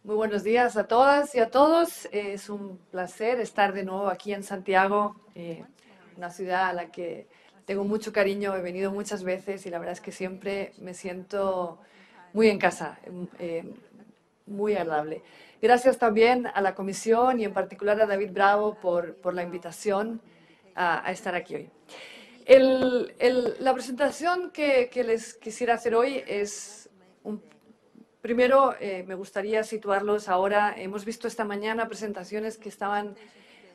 Muy buenos días a todas y a todos. Es un placer estar de nuevo aquí en Santiago, una ciudad a la que tengo mucho cariño. He venido muchas veces y la verdad es que siempre me siento muy en casa, muy agradable. Gracias también a la comisión y en particular a David Bravo por la invitación a estar aquí hoy. La presentación que les quisiera hacer hoy es un primero, me gustaría situarlos ahora. Hemos visto esta mañana presentaciones que estaban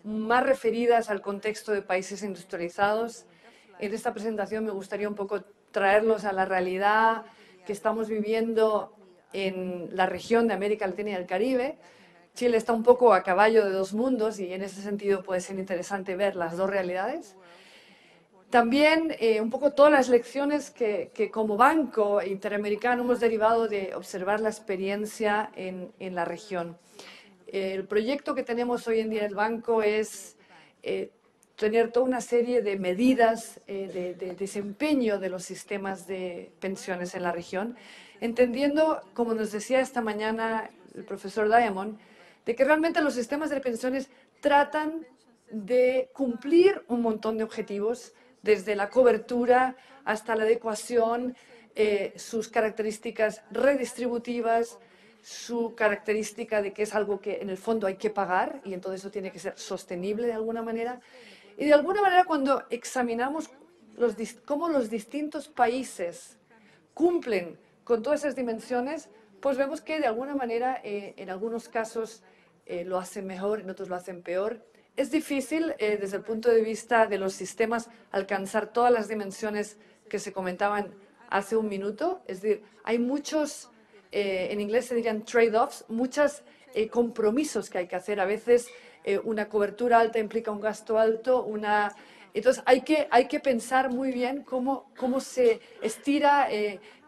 más referidas al contexto de países industrializados. En esta presentación me gustaría un poco traerlos a la realidad que estamos viviendo en la región de América Latina y el Caribe. Chile está un poco a caballo de dos mundos y en ese sentido puede ser interesante ver las dos realidades. También un poco todas las lecciones que como banco interamericano hemos derivado de observar la experiencia en la región. El proyecto que tenemos hoy en día en el banco es tener toda una serie de medidas de desempeño de los sistemas de pensiones en la región, entendiendo, como nos decía esta mañana el profesor Diamond, de que realmente los sistemas de pensiones tratan de cumplir un montón de objetivos, desde la cobertura hasta la adecuación, sus características redistributivas, su característica de que es algo que en el fondo hay que pagar y entonces eso tiene que ser sostenible de alguna manera. Y de alguna manera cuando examinamos cómo los distintos países cumplen con todas esas dimensiones, pues vemos que de alguna manera en algunos casos lo hacen mejor, en otros lo hacen peor. Es difícil desde el punto de vista de los sistemas alcanzar todas las dimensiones que se comentaban hace un minuto. Es decir, hay muchos, en inglés se dirían trade-offs, muchos compromisos que hay que hacer. A veces una cobertura alta implica un gasto alto, entonces hay que pensar muy bien cómo se estira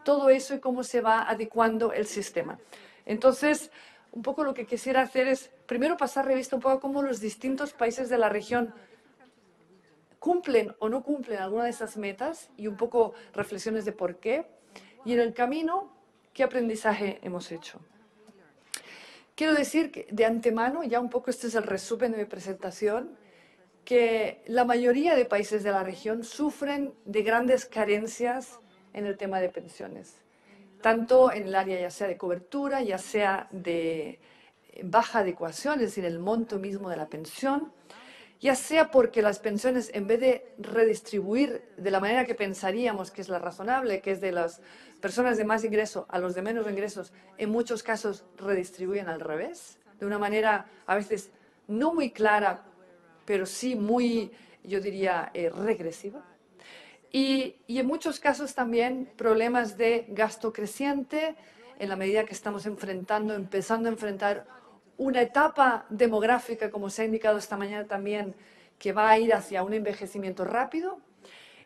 todo eso y cómo se va adecuando el sistema. Entonces, un poco lo que quisiera hacer es primero pasar revista un poco cómo los distintos países de la región cumplen o no cumplen alguna de esas metas y un poco reflexiones de por qué. Y en el camino, ¿qué aprendizaje hemos hecho? Quiero decir que de antemano, ya un poco este es el resumen de mi presentación, que la mayoría de países de la región sufren de grandes carencias en el tema de pensiones, tanto en el área ya sea de cobertura, ya sea de baja adecuación, es decir, el monto mismo de la pensión, ya sea porque las pensiones, en vez de redistribuir de la manera que pensaríamos que es la razonable, que es de las personas de más ingreso a los de menos ingresos, en muchos casos redistribuyen al revés, de una manera a veces no muy clara, pero sí muy, yo diría, regresiva. Y en muchos casos también problemas de gasto creciente en la medida que estamos empezando a enfrentar una etapa demográfica, como se ha indicado esta mañana también, que va a ir hacia un envejecimiento rápido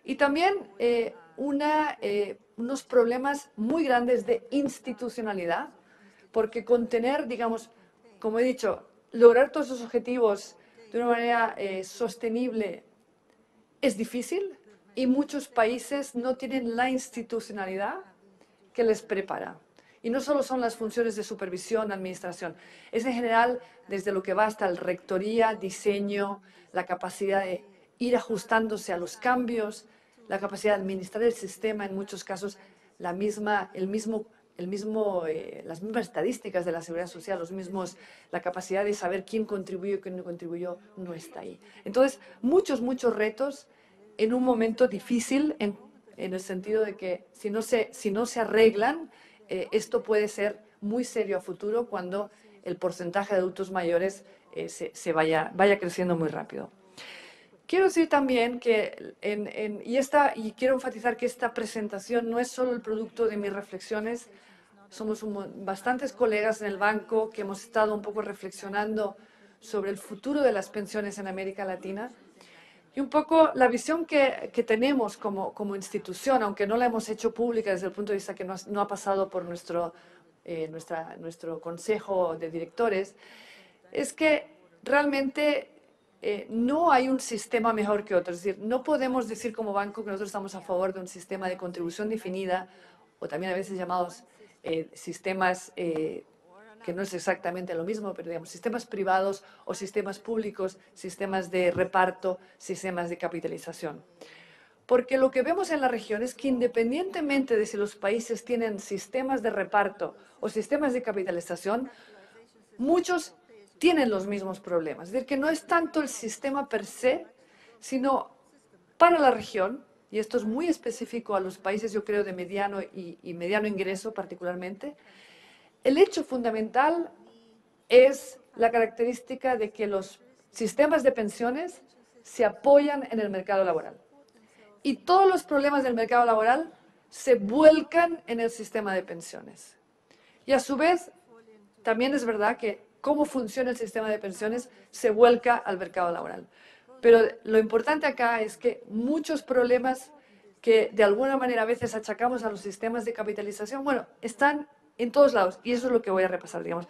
y también unos problemas muy grandes de institucionalidad, porque contener, digamos, como he dicho, lograr todos esos objetivos de una manera sostenible es difícil y muchos países no tienen la institucionalidad que les prepara. Y no solo son las funciones de supervisión, administración, es en general desde lo que va hasta el rectoría, diseño, la capacidad de ir ajustándose a los cambios, la capacidad de administrar el sistema, en muchos casos las mismas estadísticas de la seguridad social, la capacidad de saber quién contribuyó y quién no contribuyó, no está ahí. Entonces, muchos retos en un momento difícil en el sentido de que si no se arreglan, esto puede ser muy serio a futuro cuando el porcentaje de adultos mayores vaya creciendo muy rápido. Quiero decir también que, y quiero enfatizar que esta presentación no es solo el producto de mis reflexiones, somos bastantes colegas en el banco que hemos estado un poco reflexionando sobre el futuro de las pensiones en América Latina y un poco la visión que tenemos como institución, aunque no la hemos hecho pública desde el punto de vista que no ha pasado por nuestro consejo de directores, es que realmente no hay un sistema mejor que otro. Es decir, no podemos decir como banco que nosotros estamos a favor de un sistema de contribución definida, o también a veces llamados sistemas que no es exactamente lo mismo, pero digamos, sistemas privados o sistemas públicos, sistemas de reparto, sistemas de capitalización. Porque lo que vemos en la región es que independientemente de si los países tienen sistemas de reparto o sistemas de capitalización, muchos tienen los mismos problemas. Es decir, que no es tanto el sistema per se, sino para la región, y esto es muy específico a los países, yo creo, de mediano y mediano ingreso particularmente, el hecho fundamental es la característica de que los sistemas de pensiones se apoyan en el mercado laboral. Y todos los problemas del mercado laboral se vuelcan en el sistema de pensiones. Y a su vez, también es verdad que cómo funciona el sistema de pensiones se vuelca al mercado laboral. Pero lo importante acá es que muchos problemas que de alguna manera a veces achacamos a los sistemas de capitalización, bueno, están en todos lados y eso es lo que voy a repasar, digamos.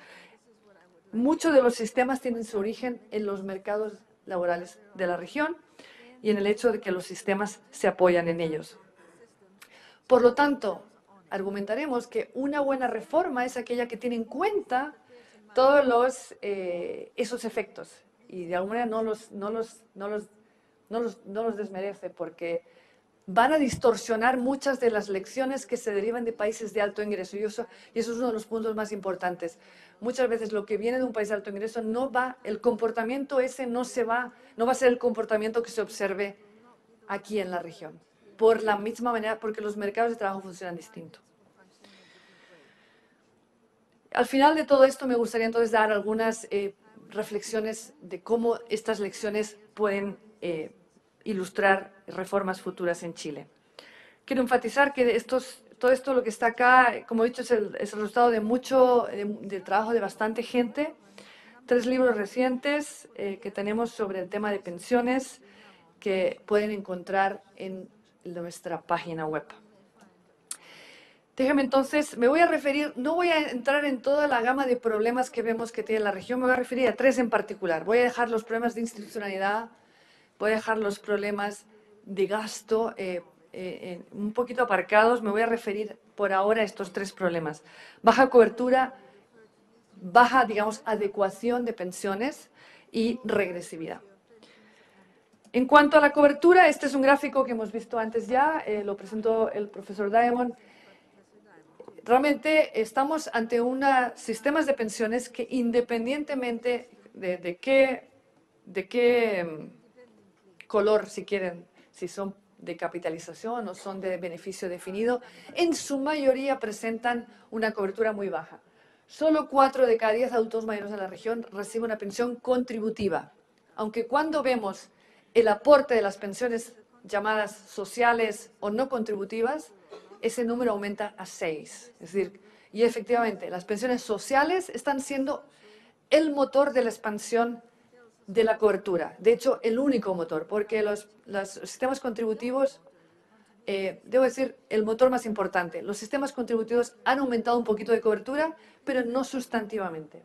Muchos de los sistemas tienen su origen en los mercados laborales de la región y en el hecho de que los sistemas se apoyan en ellos. Por lo tanto, argumentaremos que una buena reforma es aquella que tiene en cuenta todos esos efectos y de alguna manera no los desmerece porque van a distorsionar muchas de las lecciones que se derivan de países de alto ingreso y eso es uno de los puntos más importantes. Muchas veces lo que viene de un país de alto ingreso el comportamiento ese no va a ser el comportamiento que se observe aquí en la región, por la misma manera, porque los mercados de trabajo funcionan distinto. Al final de todo esto me gustaría entonces dar algunas reflexiones de cómo estas lecciones pueden ilustrar reformas futuras en Chile. Quiero enfatizar que todo esto lo que está acá, como he dicho, es el resultado de del trabajo de bastante gente. 3 libros recientes que tenemos sobre el tema de pensiones que pueden encontrar en nuestra página web. Déjame entonces, me voy a referir, no voy a entrar en toda la gama de problemas que vemos que tiene la región, me voy a referir a 3 en particular. Voy a dejar los problemas de institucionalidad, voy a dejar los problemas de gasto un poquito aparcados, me voy a referir por ahora a estos 3 problemas. Baja cobertura, baja, digamos, adecuación de pensiones y regresividad. En cuanto a la cobertura, este es un gráfico que hemos visto antes ya, lo presentó el profesor Diamond. Realmente estamos ante sistemas de pensiones que independientemente de qué color, si quieren, si son de capitalización o son de beneficio definido, en su mayoría presentan una cobertura muy baja. Solo 4 de cada 10 adultos mayores de la región reciben una pensión contributiva, aunque cuando vemos el aporte de las pensiones llamadas sociales o no contributivas, ese número aumenta a 6. Es decir, y efectivamente, las pensiones sociales están siendo el motor de la expansión de la cobertura. De hecho, el único motor, porque los sistemas contributivos, debo decir, el motor más importante. Los sistemas contributivos han aumentado un poquito de cobertura, pero no sustantivamente.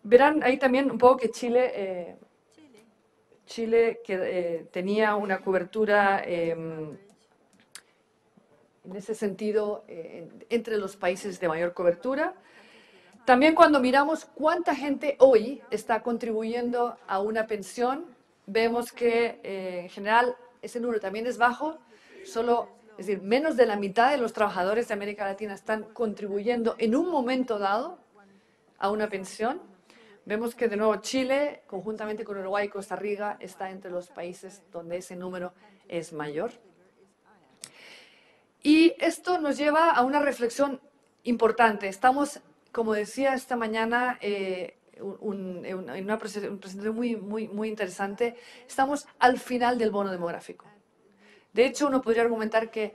Verán ahí también un poco que Chile tenía una cobertura en ese sentido entre los países de mayor cobertura. También cuando miramos cuánta gente hoy está contribuyendo a una pensión, vemos que en general ese número también es bajo, es decir, menos de la mitad de los trabajadores de América Latina están contribuyendo en un momento dado a una pensión. Vemos que de nuevo Chile, conjuntamente con Uruguay y Costa Rica, está entre los países donde ese número es mayor. Y esto nos lleva a una reflexión importante. Estamos, como decía esta mañana, en una presentación muy interesante, estamos al final del bono demográfico. De hecho, uno podría argumentar que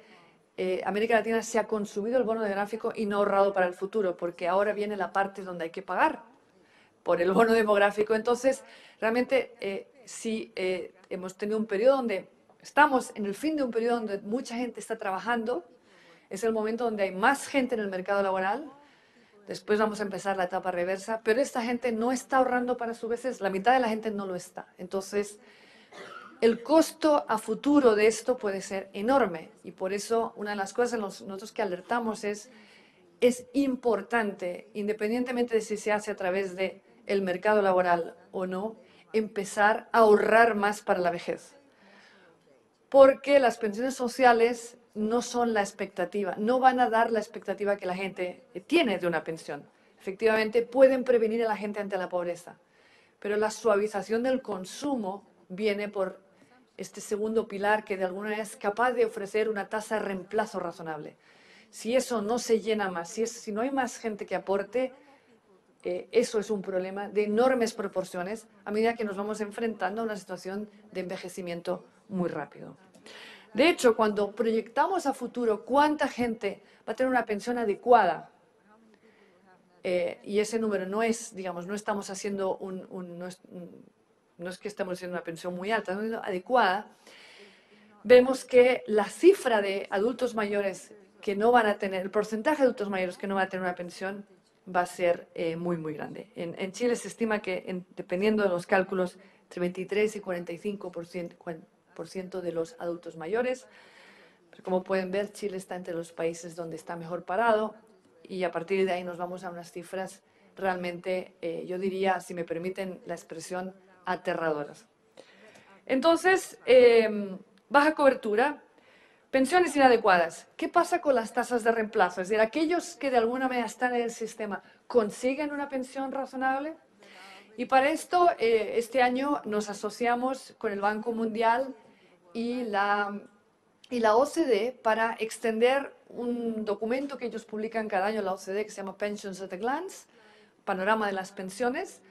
América Latina se ha consumido el bono demográfico y no ha ahorrado para el futuro, porque ahora viene la parte donde hay que pagar por el bono demográfico. Entonces, realmente, sí hemos tenido un periodo donde estamos en el fin de un periodo donde mucha gente está trabajando, es el momento donde hay más gente en el mercado laboral, después vamos a empezar la etapa reversa, pero esta gente no está ahorrando para sus veces, la mitad de la gente no lo está. Entonces, el costo a futuro de esto puede ser enorme y por eso una de las cosas nosotros que alertamos es es importante, independientemente de si se hace a través del mercado laboral o no, empezar a ahorrar más para la vejez. Porque las pensiones sociales no son la expectativa, no van a dar la expectativa que la gente tiene de una pensión. Efectivamente, pueden prevenir a la gente ante la pobreza, pero la suavización del consumo viene por este segundo pilar que de alguna manera es capaz de ofrecer una tasa de reemplazo razonable. Si eso no se llena más, si no hay más gente que aporte, eso es un problema de enormes proporciones a medida que nos vamos enfrentando a una situación de envejecimiento muy rápido. De hecho, cuando proyectamos a futuro cuánta gente va a tener una pensión adecuada, y ese número no es, digamos, no estamos haciendo no es que estamos haciendo una pensión muy alta, es adecuada, vemos que la cifra de adultos mayores que no van a tener, el porcentaje de adultos mayores que no van a tener una pensión va a ser muy, muy grande. En Chile se estima que, dependiendo de los cálculos, entre 23 y 45% de los adultos mayores. Pero como pueden ver, Chile está entre los países donde está mejor parado y a partir de ahí nos vamos a unas cifras realmente, yo diría, si me permiten la expresión, aterradoras. Entonces, baja cobertura, pensiones inadecuadas. ¿Qué pasa con las tasas de reemplazo? Es decir, aquellos que de alguna manera están en el sistema, ¿consiguen una pensión razonable? Y para esto, este año nos asociamos con el Banco Mundial y la OCDE para extender un documento que ellos publican cada año, la OCDE, que se llama Pensions at a Glance, panorama de las pensiones,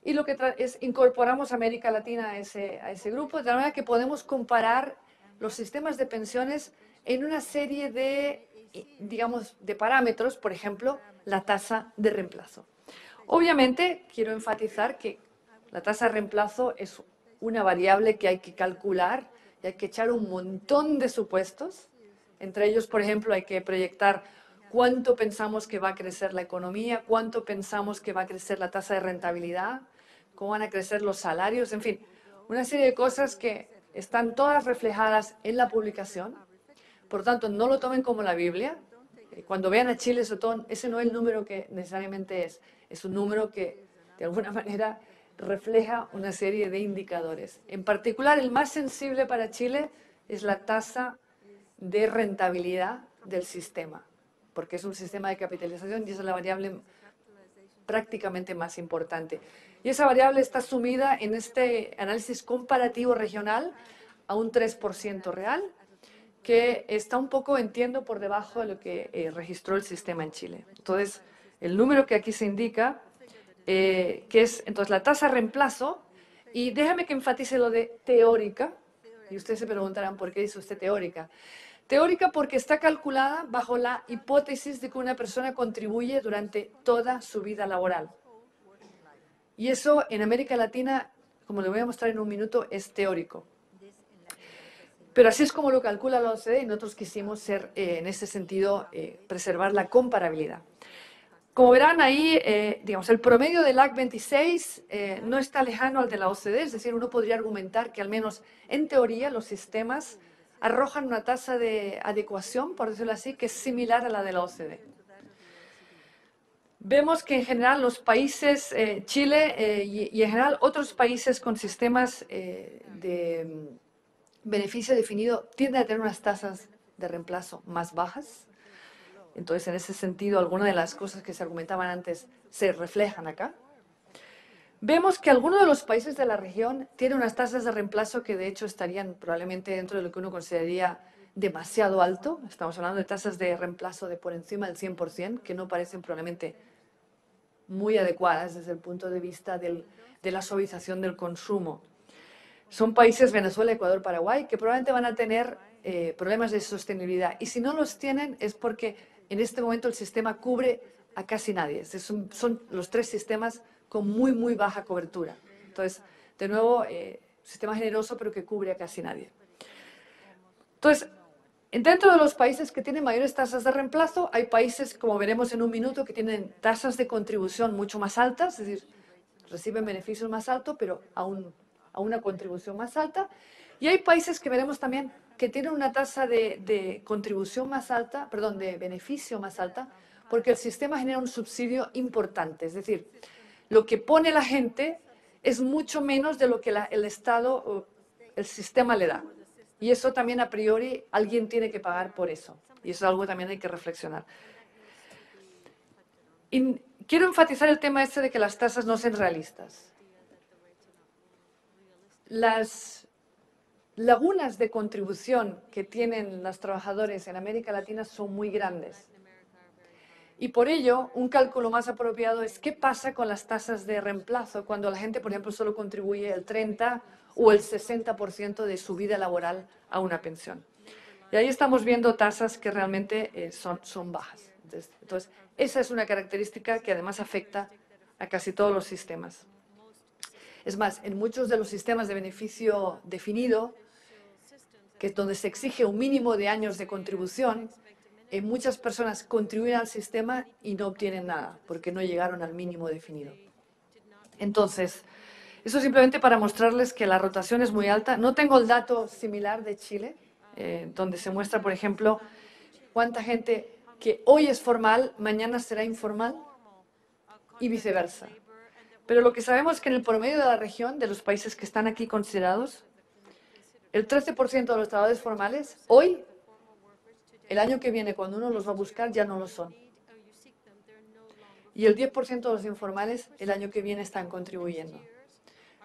y lo que es incorporamos a América Latina a ese grupo, de la manera que podemos comparar los sistemas de pensiones en una serie de, digamos, de parámetros, por ejemplo, la tasa de reemplazo. Obviamente, quiero enfatizar que la tasa de reemplazo es una variable que hay que calcular y hay que echar un montón de supuestos. Entre ellos, por ejemplo, hay que proyectar cuánto pensamos que va a crecer la economía, cuánto pensamos que va a crecer la tasa de rentabilidad, cómo van a crecer los salarios, en fin, una serie de cosas que están todas reflejadas en la publicación. Por lo tanto, no lo tomen como la Biblia. Cuando vean a Chile, ese no es el número que necesariamente es un número que de alguna manera refleja una serie de indicadores. En particular, el más sensible para Chile es la tasa de rentabilidad del sistema, porque es un sistema de capitalización y esa es la variable prácticamente más importante. Y esa variable está sumida en este análisis comparativo regional a un 3% real, que está un poco, entiendo, por debajo de lo que registró el sistema en Chile. Entonces, el número que aquí se indica, que es entonces la tasa de reemplazo, y déjame que enfatice lo de teórica, y ustedes se preguntarán por qué dice usted teórica. Teórica porque está calculada bajo la hipótesis de que una persona contribuye durante toda su vida laboral. Y eso en América Latina, como le voy a mostrar en un minuto, es teórico. Pero así es como lo calcula la OCDE y nosotros quisimos ser, en ese sentido, preservar la comparabilidad. Como verán ahí, digamos, el promedio del AC 26 no está lejano al de la OCDE, es decir, uno podría argumentar que al menos en teoría los sistemas arrojan una tasa de adecuación, por decirlo así, que es similar a la de la OCDE. Vemos que en general los países, Chile y en general otros países con sistemas de beneficio definido tienden a tener unas tasas de reemplazo más bajas. Entonces, en ese sentido, algunas de las cosas que se argumentaban antes se reflejan acá. Vemos que algunos de los países de la región tienen unas tasas de reemplazo que de hecho estarían probablemente dentro de lo que uno consideraría demasiado alto. Estamos hablando de tasas de reemplazo de por encima del 100%, que no parecen probablemente muy adecuadas desde el punto de vista de la suavización del consumo. Son países, Venezuela, Ecuador, Paraguay, que probablemente van a tener problemas de sostenibilidad. Y si no los tienen es porque en este momento el sistema cubre a casi nadie. Son los tres sistemas con muy, muy baja cobertura. Entonces, de nuevo, sistema generoso, pero que cubre a casi nadie. Entonces, dentro de los países que tienen mayores tasas de reemplazo, hay países, como veremos en un minuto, que tienen tasas de contribución mucho más altas, es decir, reciben beneficios más altos, pero a una contribución más alta. Y hay países que veremos también que tienen una tasa de contribución más alta, perdón, de beneficio más alta, porque el sistema genera un subsidio importante. Es decir, lo que pone la gente es mucho menos de lo que el Estado o el sistema le da. Y eso también a priori alguien tiene que pagar por eso. Y eso es algo que también hay que reflexionar. Y quiero enfatizar el tema este de que las tasas no sean realistas. Las lagunas de contribución que tienen los trabajadores en América Latina son muy grandes. Y por ello, un cálculo más apropiado es qué pasa con las tasas de reemplazo cuando la gente, por ejemplo, solo contribuye el 30 o el 60% de su vida laboral a una pensión. Y ahí estamos viendo tasas que realmente son bajas. Entonces, esa es una característica que además afecta a casi todos los sistemas. Es más, en muchos de los sistemas de beneficio definido, que es donde se exige un mínimo de años de contribución, muchas personas contribuyen al sistema y no obtienen nada, porque no llegaron al mínimo definido. Entonces, eso simplemente para mostrarles que la rotación es muy alta. No tengo el dato similar de Chile, donde se muestra, por ejemplo, cuánta gente que hoy es formal, mañana será informal y viceversa. Pero lo que sabemos es que en el promedio de la región, de los países que están aquí considerados, el 13% de los trabajadores formales, hoy, el año que viene, cuando uno los va a buscar, ya no lo son. Y el 10% de los informales, el año que viene, están contribuyendo.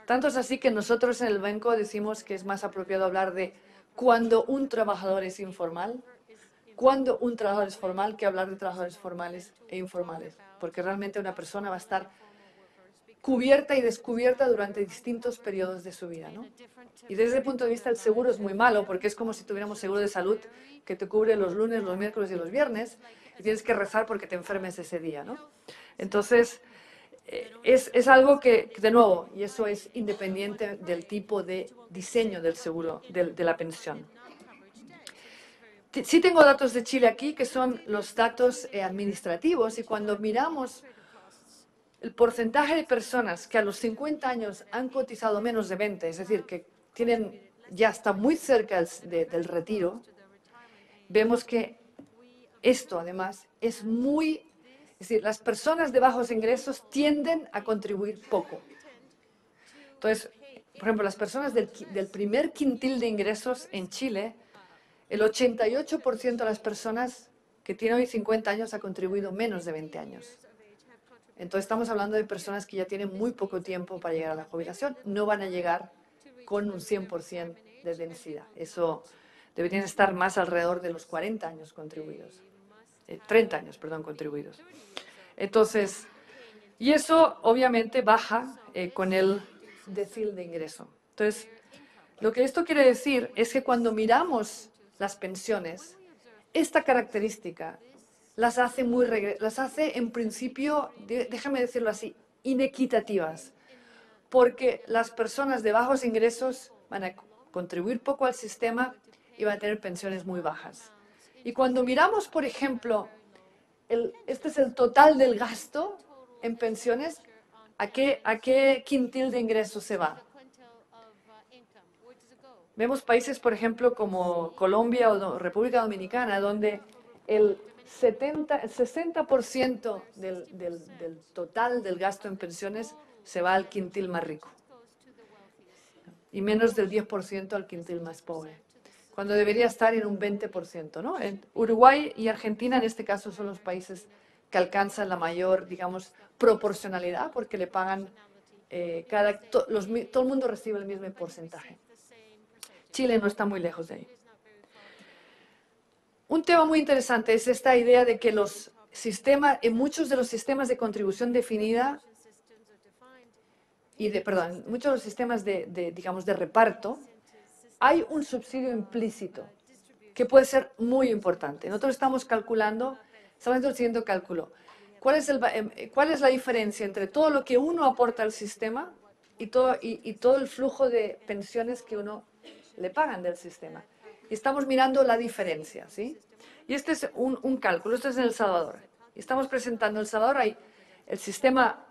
Tanto es así que nosotros en el banco decimos que es más apropiado hablar de cuando un trabajador es informal, cuando un trabajador es formal, que hablar de trabajadores formales e informales. Porque realmente una persona va a estar cubierta y descubierta durante distintos periodos de su vida, ¿no? Y desde ese punto de vista el seguro es muy malo, porque es como si tuviéramos seguro de salud que te cubre los lunes, los miércoles y los viernes, y tienes que rezar porque te enfermes ese día, ¿no? Entonces, es algo que, de nuevo, y eso es independiente del tipo de diseño del seguro, de la pensión. Sí tengo datos de Chile aquí, que son los datos administrativos, y cuando miramos el porcentaje de personas que a los 50 años han cotizado menos de 20, es decir, que ya está muy cerca del retiro, vemos que esto además es decir, las personas de bajos ingresos tienden a contribuir poco. Entonces, por ejemplo, las personas del primer quintil de ingresos en Chile, el 88% de las personas que tienen hoy 50 años ha contribuido menos de 20 años. Entonces estamos hablando de personas que ya tienen muy poco tiempo para llegar a la jubilación. No van a llegar con un 100% de densidad. Eso deberían estar más alrededor de los 40 años contribuidos. 30 años, perdón, contribuidos. Entonces, y eso obviamente baja con el decil de ingreso. Entonces, lo que esto quiere decir es que cuando miramos las pensiones, esta característica las hace en principio, déjame decirlo así, inequitativas, porque las personas de bajos ingresos van a contribuir poco al sistema y van a tener pensiones muy bajas. Y cuando miramos, por ejemplo, este es el total del gasto en pensiones, ¿a qué quintil de ingresos se va? Vemos países, por ejemplo, como Colombia o República Dominicana, donde el 60% del total del gasto en pensiones se va al quintil más rico y menos del 10% al quintil más pobre, cuando debería estar en un 20%, ¿no? En Uruguay y Argentina, en este caso, son los países que alcanzan la mayor, digamos, proporcionalidad, porque le pagan, todo el mundo recibe el mismo porcentaje. Chile no está muy lejos de ahí. Un tema muy interesante es esta idea de que en muchos de los sistemas de contribución definida muchos de los sistemas digamos, de reparto, hay un subsidio implícito que puede ser muy importante. Nosotros estamos calculando, estamos haciendo el siguiente cálculo. ¿Cuál es la diferencia entre todo lo que uno aporta al sistema y todo el flujo de pensiones que uno le pagan del sistema? Y estamos mirando la diferencia, ¿sí? Y este es un cálculo, esto es en El Salvador. Y estamos presentando en El Salvador, hay el sistema,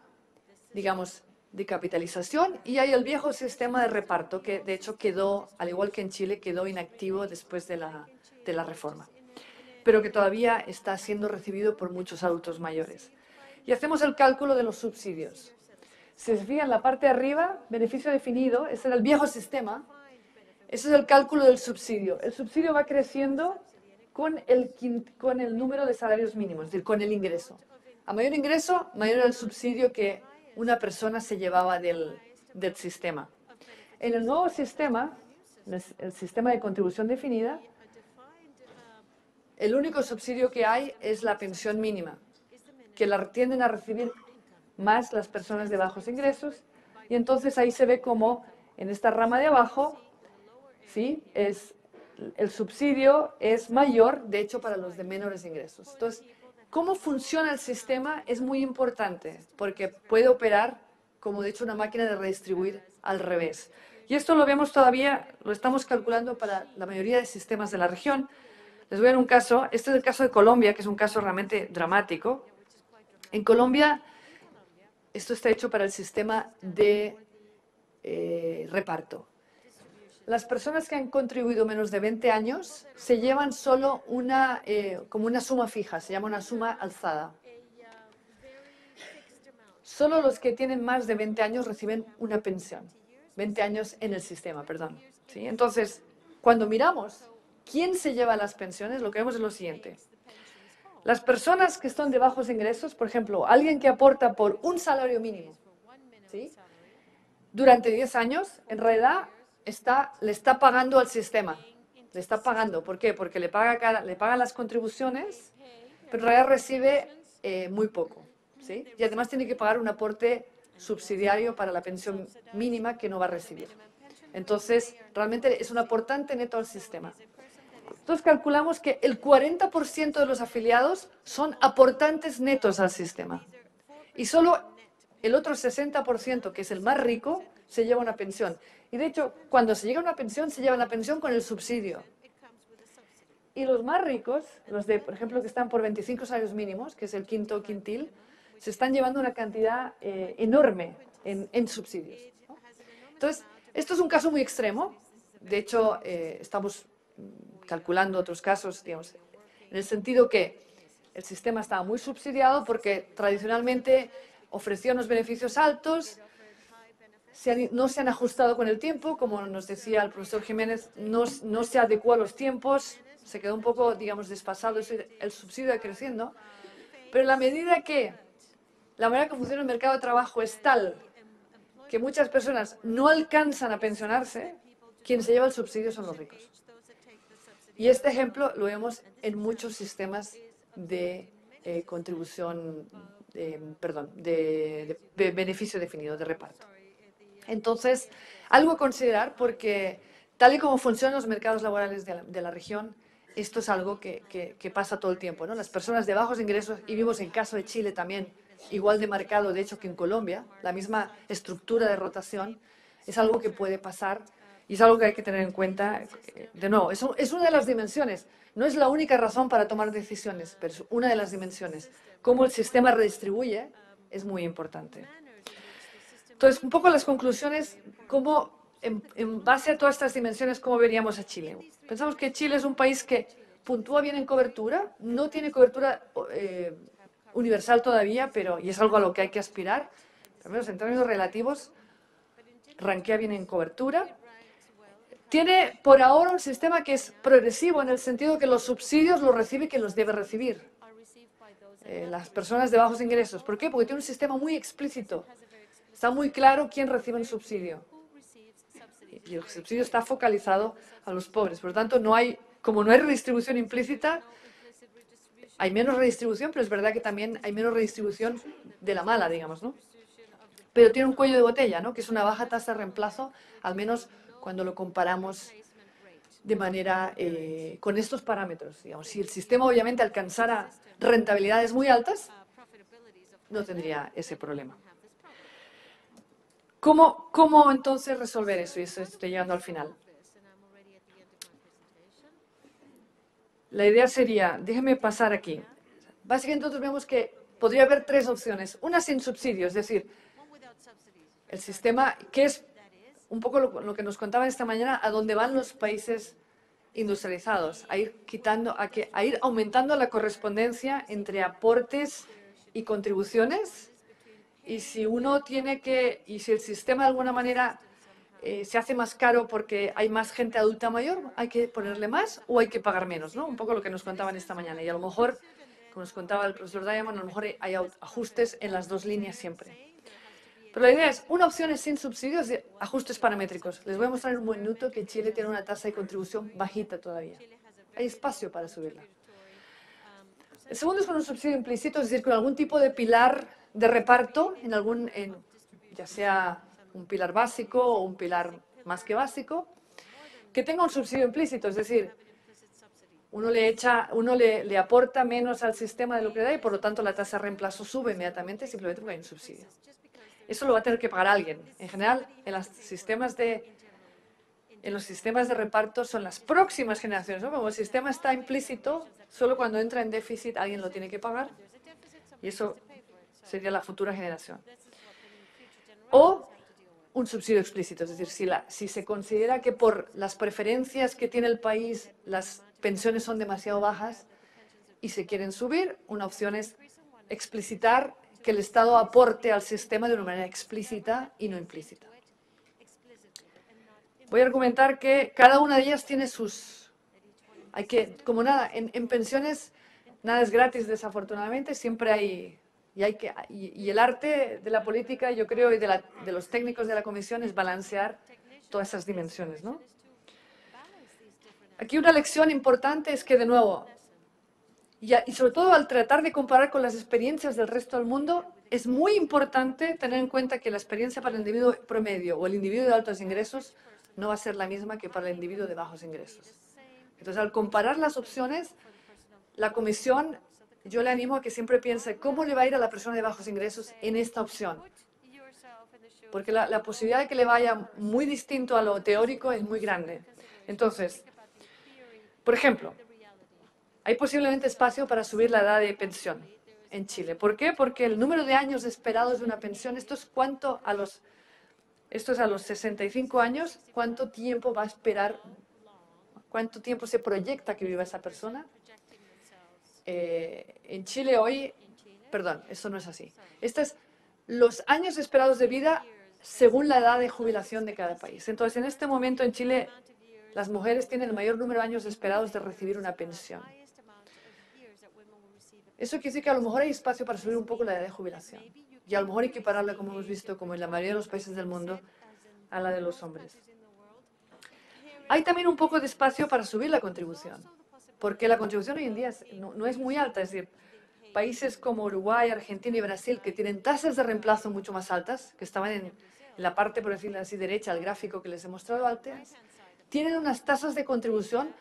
digamos, de capitalización y hay el viejo sistema de reparto que de hecho quedó, al igual que en Chile, quedó inactivo después de la reforma. pero que todavía está siendo recibido por muchos adultos mayores. Y hacemos el cálculo de los subsidios. Si se fijan en la parte de arriba, beneficio definido, ese era el viejo sistema. Ese es el cálculo del subsidio. El subsidio va creciendo con el número de salarios mínimos, es decir, con el ingreso. A mayor ingreso, mayor era el subsidio que una persona se llevaba del sistema. En el nuevo sistema, el sistema de contribución definida, el único subsidio que hay es la pensión mínima, que la tienden a recibir más las personas de bajos ingresos, y entonces ahí se ve como en esta rama de abajo, ¿sí? El subsidio es mayor, de hecho, para los de menores ingresos. Entonces, cómo funciona el sistema es muy importante, porque puede operar como, de hecho, una máquina de redistribuir al revés. Y esto lo vemos todavía, lo estamos calculando para la mayoría de sistemas de la región. Les voy a dar un caso. Este es el caso de Colombia, que es un caso realmente dramático. En Colombia, esto está hecho para el sistema de reparto. Las personas que han contribuido menos de 20 años se llevan solo como una suma fija, se llama una suma alzada. Solo los que tienen más de 20 años reciben una pensión. 20 años en el sistema, perdón. ¿Sí? Entonces, cuando miramos quién se lleva las pensiones, lo que vemos es lo siguiente. Las personas que están de bajos ingresos, por ejemplo, alguien que aporta por un salario mínimo, ¿sí? Durante 10 años, en realidad le está pagando al sistema. Le está pagando. ¿Por qué? Porque le pagan las contribuciones, pero en realidad recibe muy poco, ¿sí? Y además tiene que pagar un aporte subsidiario para la pensión mínima que no va a recibir. Entonces, realmente es un aportante neto al sistema. Entonces, calculamos que el 40% de los afiliados son aportantes netos al sistema. Y solo el otro 60%, que es el más rico, se lleva una pensión. Y de hecho, cuando se llega a una pensión, se lleva la pensión con el subsidio. Y los más ricos, los de, por ejemplo, que están por 25 salarios mínimos, que es el quinto quintil, se están llevando una cantidad enorme en subsidios, ¿no? Entonces, esto es un caso muy extremo. De hecho, estamos calculando otros casos, digamos, en el sentido que el sistema estaba muy subsidiado porque tradicionalmente ofrecía unos beneficios altos, no se han ajustado con el tiempo, como nos decía el profesor Jiménez, no se adecuó a los tiempos, se quedó un poco, digamos, desfasado, el subsidio va creciendo, pero en la medida que la manera que funciona el mercado de trabajo es tal que muchas personas no alcanzan a pensionarse, quien se lleva el subsidio son los ricos. Y este ejemplo lo vemos en muchos sistemas de contribución, de beneficio definido, de reparto. Entonces, algo a considerar porque tal y como funcionan los mercados laborales de la región, esto es algo que pasa todo el tiempo, ¿no? Las personas de bajos ingresos, y vimos en caso de Chile también, igual de marcado de hecho que en Colombia, la misma estructura de rotación, es algo que puede pasar y es algo que hay que tener en cuenta. De nuevo, es una de las dimensiones, no es la única razón para tomar decisiones, pero es una de las dimensiones. Cómo el sistema redistribuye es muy importante. Entonces, un poco las conclusiones, cómo, en base a todas estas dimensiones, cómo veríamos a Chile. Pensamos que Chile es un país que puntúa bien en cobertura, no tiene cobertura universal todavía, y es algo a lo que hay que aspirar, al menos en términos relativos, ranquea bien en cobertura. Tiene por ahora un sistema que es progresivo en el sentido que los subsidios los recibe quien los debe recibir. Las personas de bajos ingresos. ¿Por qué? Porque tiene un sistema muy explícito. Está muy claro quién recibe el subsidio. Y el subsidio está focalizado a los pobres. Por lo tanto, como no hay redistribución implícita, hay menos redistribución, pero es verdad que también hay menos redistribución de la mala, digamos, ¿no? Pero tiene un cuello de botella, ¿no? Que es una baja tasa de reemplazo, al menos cuando lo comparamos de manera con estos parámetros. Digamos, si el sistema obviamente alcanzara rentabilidades muy altas, no tendría ese problema. ¿Cómo entonces resolver eso? Y eso estoy llegando al final. La idea sería, déjenme pasar aquí. Básicamente nosotros vemos que podría haber tres opciones. Una sin subsidio, es decir, el sistema, que es un poco lo que nos contaban esta mañana, a dónde van los países industrializados, a ir a ir aumentando la correspondencia entre aportes y contribuciones. Y si si el sistema de alguna manera se hace más caro porque hay más gente adulta mayor, hay que ponerle más o hay que pagar menos, ¿no? Un poco lo que nos contaban esta mañana. Y a lo mejor, como nos contaba el profesor Diamond, a lo mejor hay ajustes en las dos líneas siempre. Pero la idea es, una opción es sin subsidios de ajustes paramétricos. Les voy a mostrar en un minuto que Chile tiene una tasa de contribución bajita todavía. Hay espacio para subirla. El segundo es con un subsidio implícito, es decir, con algún tipo de pilar de reparto, ya sea un pilar básico o un pilar más que básico, que tenga un subsidio implícito, es decir, uno le aporta menos al sistema de lo que da y por lo tanto la tasa de reemplazo sube inmediatamente simplemente porque hay un subsidio. Eso lo va a tener que pagar alguien. En general, en los sistemas de reparto son las próximas generaciones, ¿no? Como el sistema está implícito, solo cuando entra en déficit alguien lo tiene que pagar y eso sería la futura generación. O un subsidio explícito, es decir, si se considera que por las preferencias que tiene el país las pensiones son demasiado bajas y se quieren subir, una opción es explicitar que el Estado aporte al sistema de una manera explícita y no implícita. Voy a argumentar que cada una de ellas tiene como nada, en pensiones nada es gratis desafortunadamente, siempre hay, y el arte de la política, yo creo, y de los técnicos de la comisión es balancear todas esas dimensiones, ¿no? Aquí una lección importante es que, de nuevo, y sobre todo al tratar de comparar con las experiencias del resto del mundo, es muy importante tener en cuenta que la experiencia para el individuo promedio o el individuo de altos ingresos no va a ser la misma que para el individuo de bajos ingresos. Entonces, al comparar las opciones, la comisión, yo le animo a que siempre piense cómo le va a ir a la persona de bajos ingresos en esta opción. Porque la posibilidad de que le vaya muy distinto a lo teórico es muy grande. Entonces, por ejemplo, hay posiblemente espacio para subir la edad de pensión en Chile. ¿Por qué? Porque el número de años esperados de una pensión, esto es a los 65 años, ¿cuánto tiempo va a esperar? ¿Cuánto tiempo se proyecta que viva esa persona? En Chile hoy, perdón, esto no es así. Estos es los años esperados de vida según la edad de jubilación de cada país. Entonces, en este momento en Chile, las mujeres tienen el mayor número de años esperados de recibir una pensión. Eso quiere decir que a lo mejor hay espacio para subir un poco la edad de jubilación. Y a lo mejor equipararla, como hemos visto, como en la mayoría de los países del mundo, a la de los hombres. Hay también un poco de espacio para subir la contribución, porque la contribución hoy en día no es muy alta. Es decir, países como Uruguay, Argentina y Brasil, que tienen tasas de reemplazo mucho más altas, que estaban en la parte, por decirlo así, derecha del gráfico que les he mostrado antes, tienen unas tasas de contribución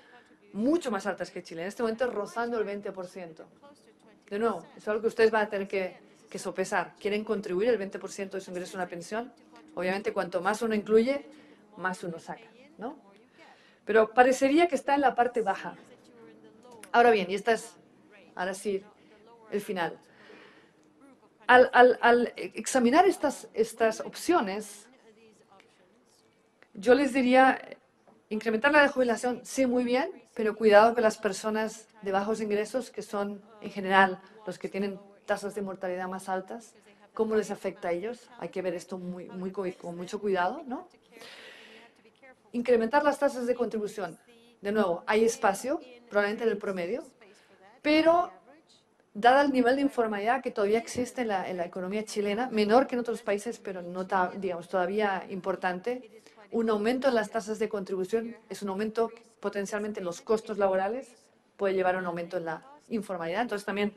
mucho más altas que Chile. En este momento rozando el 20%. De nuevo, es algo que ustedes van a tener que sopesar. ¿Quieren contribuir el 20% de su ingreso a una pensión? Obviamente, cuanto más uno incluye, más uno saca, ¿no? Pero parecería que está en la parte baja. Ahora bien, y ahora sí, el final. Al examinar estas opciones, yo les diría, incrementar la edad de jubilación, sí, muy bien, pero cuidado con las personas de bajos ingresos, que son, en general, los que tienen tasas de mortalidad más altas. ¿Cómo les afecta a ellos? Hay que ver esto con mucho cuidado, ¿no? Incrementar las tasas de contribución. De nuevo, hay espacio, probablemente en el promedio, pero dada el nivel de informalidad que todavía existe en la economía chilena, menor que en otros países, pero no, digamos, todavía importante, un aumento en las tasas de contribución es un aumento potencialmente en los costos laborales, puede llevar a un aumento en la informalidad. Entonces también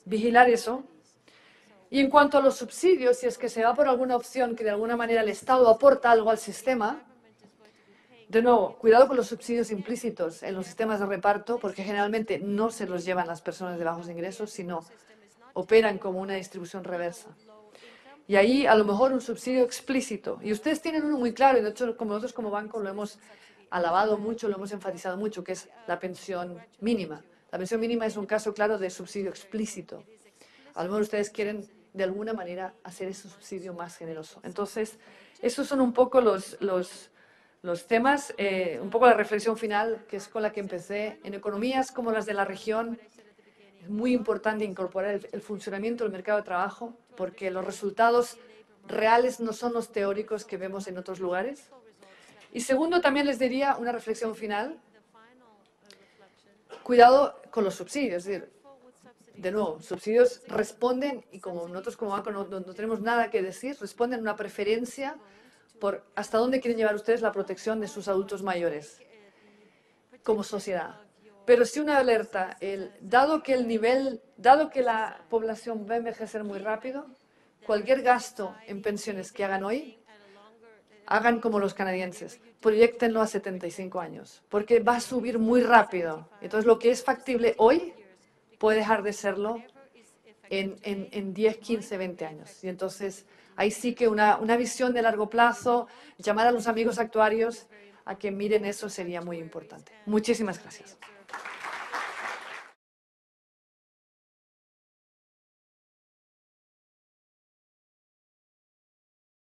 vigilar eso. Y en cuanto a los subsidios, si es que se va por alguna opción que de alguna manera el Estado aporta algo al sistema, de nuevo, cuidado con los subsidios implícitos en los sistemas de reparto, porque generalmente no se los llevan las personas de bajos ingresos, sino operan como una distribución reversa. Y ahí a lo mejor un subsidio explícito. Y ustedes tienen uno muy claro, y de hecho como nosotros como banco lo hemos alabado mucho, lo hemos enfatizado mucho, que es la pensión mínima. La pensión mínima es un caso claro de subsidio explícito. A lo mejor ustedes quieren de alguna manera hacer ese subsidio más generoso. Entonces, esos son un poco los los temas. Un poco la reflexión final, que es con la que empecé. En economías como las de la región, es muy importante incorporar el funcionamiento del mercado de trabajo, porque los resultados reales no son los teóricos que vemos en otros lugares. Y segundo, también les diría una reflexión final. Cuidado con los subsidios. Es decir, de nuevo, subsidios responden, y como nosotros como banco no tenemos nada que decir, responden a una preferencia por hasta dónde quieren llevar ustedes la protección de sus adultos mayores como sociedad. Pero sí una alerta, dado que la población va a envejecer muy rápido, cualquier gasto en pensiones que hagan hoy, hagan como los canadienses, proyéctenlo a 75 años, porque va a subir muy rápido. Entonces, lo que es factible hoy puede dejar de serlo en 10, 15, 20 años. Y entonces, ahí sí que una visión de largo plazo, llamar a los amigos actuarios a que miren eso sería muy importante. Muchísimas gracias.